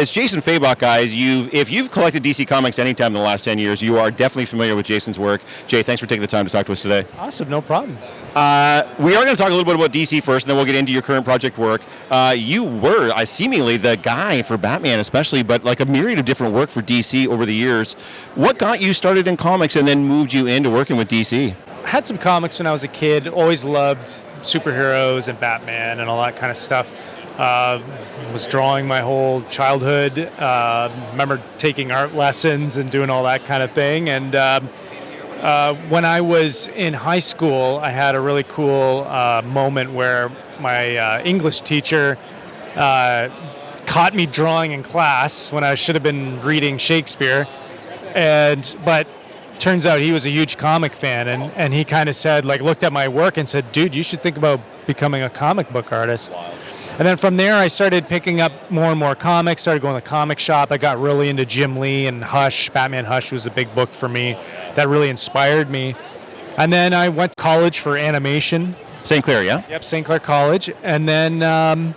It's Jason Fabok, guys. If you've collected DC Comics anytime in the last 10 years, you are definitely familiar with Jason's work. Jay, thanks for taking the time to talk to us today. Awesome, no problem. We are going to talk a little bit about DC first, and then we'll get into your current project work. You were seemingly the guy for Batman especially, but like a myriad of different work for DC over the years. What got you started in comics and then moved you into working with DC? I had some comics when I was a kid, always loved superheroes and Batman and all that kind of stuff. Was drawing my whole childhood. Remember taking art lessons and doing all that kind of thing. And when I was in high school, I had a really cool moment where my English teacher caught me drawing in class when I should have been reading Shakespeare. But turns out he was a huge comic fan, and he kind of said, like, looked at my work and said, dude, you should think about becoming a comic book artist. Wow. And then from there, I started picking up more and more comics, started going to the comic shop. I got really into Jim Lee and Hush. Batman Hush was a big book for me that really inspired me. And then I went to college for animation. St. Clair, yeah? Yep, St. Clair College. And then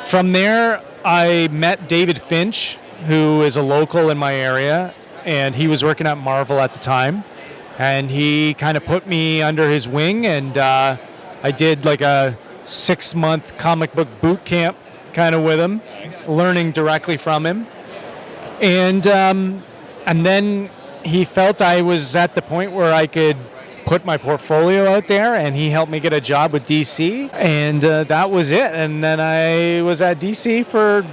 from there, I met David Finch, who is a local in my area, and he was working at Marvel at the time. And he kind of put me under his wing, and I did like a 6-month comic book boot camp kind of with him, learning directly from him. And then he felt I was at the point where I could put my portfolio out there, and he helped me get a job with DC, and that was it. And then I was at DC for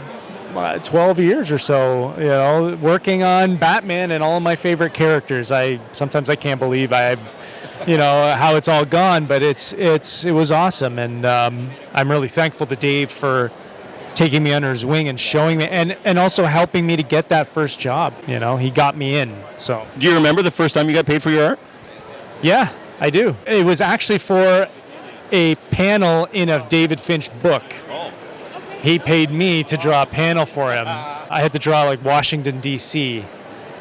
12 years or so, you know, working on Batman and all of my favorite characters. Sometimes I can't believe how it's all gone, but it was awesome, and I'm really thankful to Dave for taking me under his wing and showing me, and also helping me to get that first job. You know, he got me in. So, do you remember the first time you got paid for your art? Yeah, I do. It was actually for a panel in a David Finch book. Oh. He paid me to draw a panel for him. I had to draw like Washington, D.C.,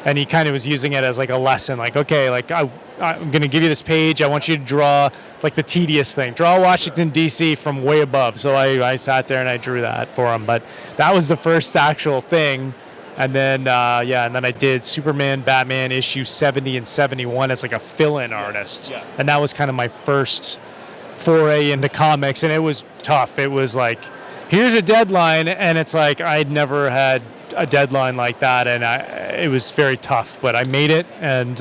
and he kind of was using it as like a lesson, like, okay, like I'm going to give you this page. I want you to draw like the tedious thing. Draw Washington, D.C. from way above. So I sat there and I drew that for him. But that was the first actual thing. And then, and then I did Superman, Batman issue 70 and 71 as like a fill-in artist. Yeah. And that was kind of my first foray into comics. And it was tough. It was like, here's a deadline. And it's like I'd never had a deadline like that, and it was very tough, but I made it and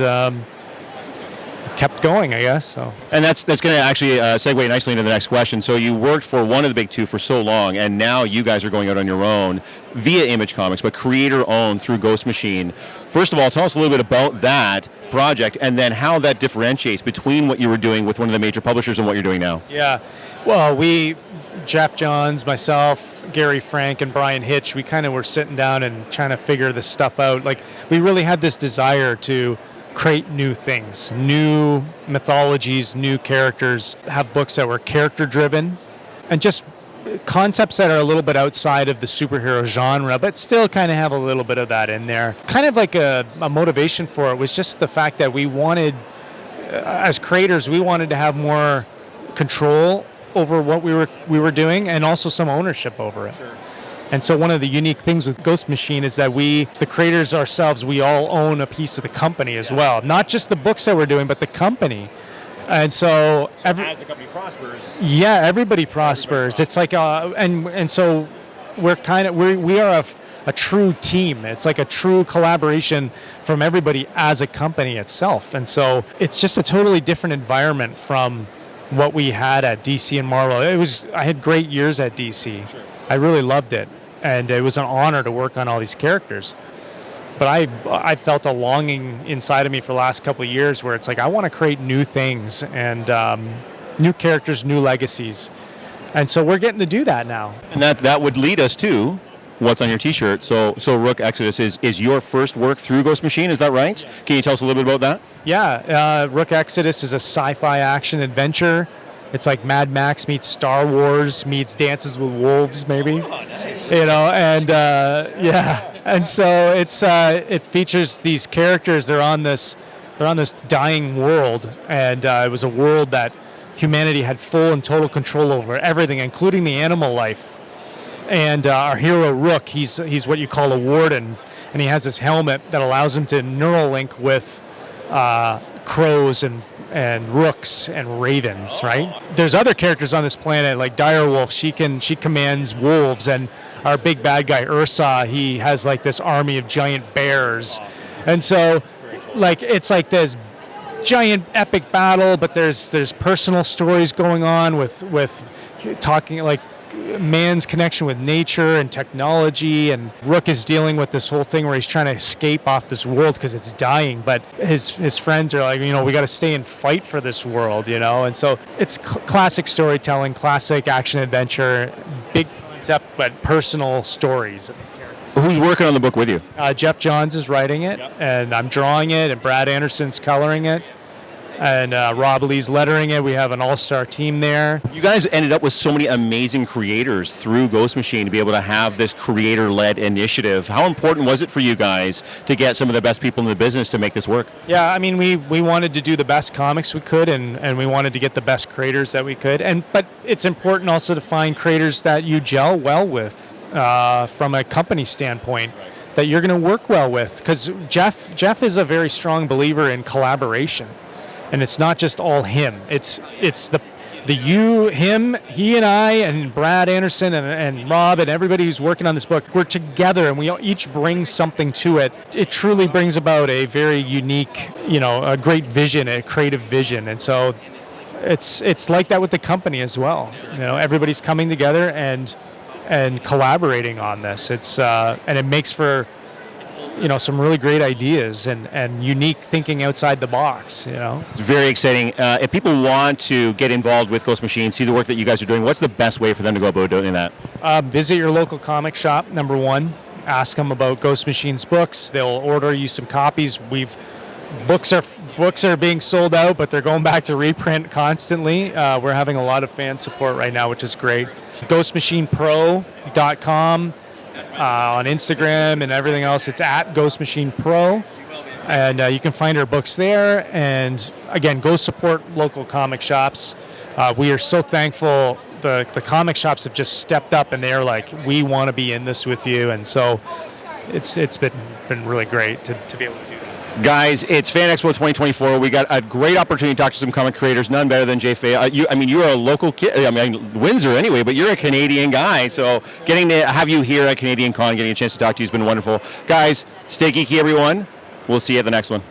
kept going, I guess. So, and that's going to actually segue nicely into the next question. So you worked for one of the big two for so long, and now you guys are going out on your own via Image Comics, but creator-owned through Ghost Machine. First of all, tell us a little bit about that project, and then how that differentiates between what you were doing with one of the major publishers and what you're doing now. Yeah, well, Jeff Johns, myself, Gary Frank, and Brian Hitch, we kind of were sitting down and trying to figure this stuff out. Like, we really had this desire to create new things, new mythologies, new characters, have books that were character-driven, and just concepts that are a little bit outside of the superhero genre, but still kind of have a little bit of that in there. Kind of like a motivation for it was just the fact that we wanted, as creators, we wanted to have more control over what we were doing, and also some ownership over it. Sure. And so one of the unique things with Ghost Machine is that the creators ourselves, we all own a piece of the company as well. Not just the books that we're doing, but the company. And so as the company prospers. Yeah, everybody prospers. It's like and so we are a true team. It's like a true collaboration from everybody as a company itself. And so it's just a totally different environment from what we had at DC and Marvel. I had great years at DC. Sure. I really loved it, and it was an honor to work on all these characters. But I felt a longing inside of me for the last couple of years where it's like I want to create new things and new characters, new legacies. And so we're getting to do that now. And that would lead us to what's on your T-shirt. So Rook Exodus is your first work through Ghost Machine, is that right? Yes. Can you tell us a little bit about that? Yeah, Rook Exodus is a sci-fi action adventure. It's like Mad Max meets Star Wars meets Dances with Wolves, maybe. Oh, nice. You know, and and so it features these characters. They're on this dying world, and it was a world that humanity had full and total control over everything, including the animal life. And our hero Rook, he's what you call a warden, and he has this helmet that allows him to neural link with crows and rooks and ravens, right? There's other characters on this planet like Direwolf. She commands wolves, and our big bad guy Ursa, he has like this army of giant bears. And so like it's like this giant epic battle, but there's personal stories going on with talking like man's connection with nature and technology, and Rook is dealing with this whole thing where he's trying to escape off this world because it's dying, but his friends are like, we got to stay and fight for this world, and so it's classic storytelling, classic action adventure, big concept but personal stories of these characters. Who's working on the book with you? Jeff Johns is writing it, and I'm drawing it, and Brad Anderson's coloring it, and Rob Lee's lettering it. We have an all-star team there. You guys ended up with so many amazing creators through Ghost Machine to be able to have this creator-led initiative. How important was it for you guys to get some of the best people in the business to make this work? Yeah, I mean, we wanted to do the best comics we could, and we wanted to get the best creators that we could. But it's important also to find creators that you gel well with from a company standpoint, that you're going to work well with. Because Jeff is a very strong believer in collaboration. And it's not just all him. It's him, he and I, and Brad Anderson and Rob and everybody who's working on this book. We're together, and we each bring something to it. It truly brings about a very unique, a great vision, a creative vision. And so it's like that with the company as well. Everybody's coming together and collaborating on this. It's and it makes for some really great ideas and unique thinking outside the box. It's very exciting. If people want to get involved with Ghost Machine, see the work that you guys are doing, what's the best way for them to go about doing that? Visit your local comic shop, number one. Ask them about Ghost Machine's books. They'll order you some copies. Books are being sold out, but they're going back to reprint constantly. We're having a lot of fan support right now, which is great. GhostMachinePro.com. On Instagram and everything else, it's at Ghost Machine Pro, and you can find our books there. And again, go support local comic shops. We are so thankful. The comic shops have just stepped up, and they're like, we want to be in this with you. And so it's been really great to be able to do that. Guys, it's FanExpo 2024. We got a great opportunity to talk to some comic creators, none better than Jay Fay. You're a local kid. Windsor anyway, but you're a Canadian guy. So getting to have you here at Canadian Con, getting a chance to talk to you has been wonderful. Guys, stay geeky, everyone. We'll see you at the next one.